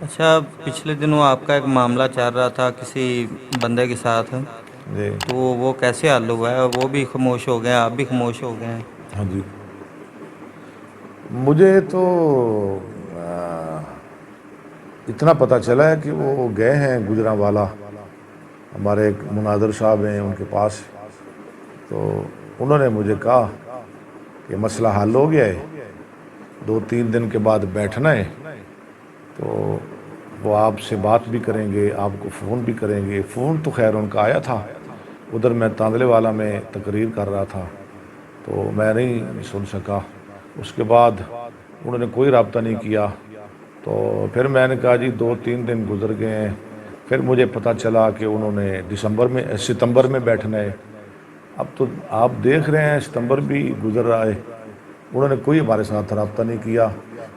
اچھا، پچھلے دنوں آپ کا ایک معاملہ چل رہا تھا کسی بندے کے ساتھ، جی تو وہ کیسے حل ہوا ہے؟ وہ بھی خاموش ہو گئے ہیں، آپ بھی خاموش ہو گئے ہیں۔ ہاں جی، مجھے تو اتنا پتہ چلا ہے کہ وہ گئے ہیں گجرانوالہ، ہمارے ایک مناظر صاحب ہیں ان کے پاس، تو انہوں نے مجھے کہا کہ مسئلہ حل ہو گیا ہے، 2-3 دن کے بعد بیٹھنا ہے، تو وہ آپ سے بات بھی کریں گے، آپ کو فون بھی کریں گے۔ فون تو خیر ان کا آیا تھا، ادھر میں تاندلے والا میں تقریر کر رہا تھا تو میں نہیں سن سکا۔ اس کے بعد انہوں نے کوئی رابطہ نہیں کیا، تو پھر میں نے کہا جی 2-3 دن گزر گئے ہیں، پھر مجھے پتہ چلا کہ انہوں نے ستمبر میں بیٹھنا ہے۔ اب تو آپ دیکھ رہے ہیں ستمبر بھی گزر رہا ہے، انہوں نے کوئی ہمارے ساتھ رابطہ نہیں کیا۔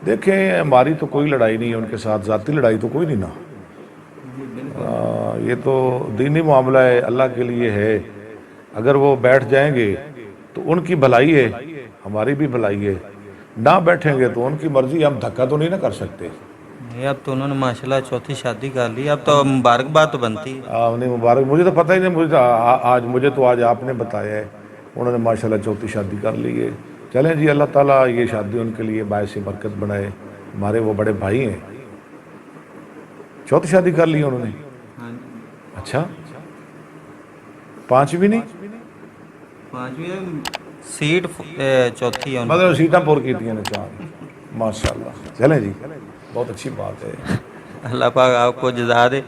دیکھیں ہماری تو کوئی لڑائی نہیں ہے ان کے ساتھ، ذاتی لڑائی تو کوئی نہیں نا، جی بالکل۔ یہ تو دینی معاملہ ہے، اللہ کے لیے ہے۔ اگر وہ بیٹھ جائیں گے تو ان کی بھلائی ہے، ہماری بھی بھلائی ہے، نہ بیٹھیں گے تو ان کی مرضی، ہم دھکا تو نہیں نہ کر سکتے۔ نہیں، اب تو انہوں نے ماشاءاللہ چوتھی شادی کر لی، اب تو مبارکباد تو بنتی ہے۔ نہیں مبارک، مجھے تو پتہ ہی نہیں، مجھے تو آج آپ نے بتایا ہے، انہوں نے ماشاءاللہ چوتھی شادی کر لی ہے۔ چلیں جی، اللہ تعالیٰ یہ شادی ان کے لیے باعث برکت بنائے، ہمارے وہ بڑے بھائی ہیں۔ چوتھی شادی کر لی انہوں نے؟ ہاں جی، اچھا، 5 بھی نہیں؟ پانچویں سیٹ چوتھی ہے ان مطلب کی۔ سیٹاں پور کی تھیں نے 4، ماشاءاللہ۔ چلیں جی، بہت اچھی بات ہے۔ اللہ پاک آپ کو جزا دے۔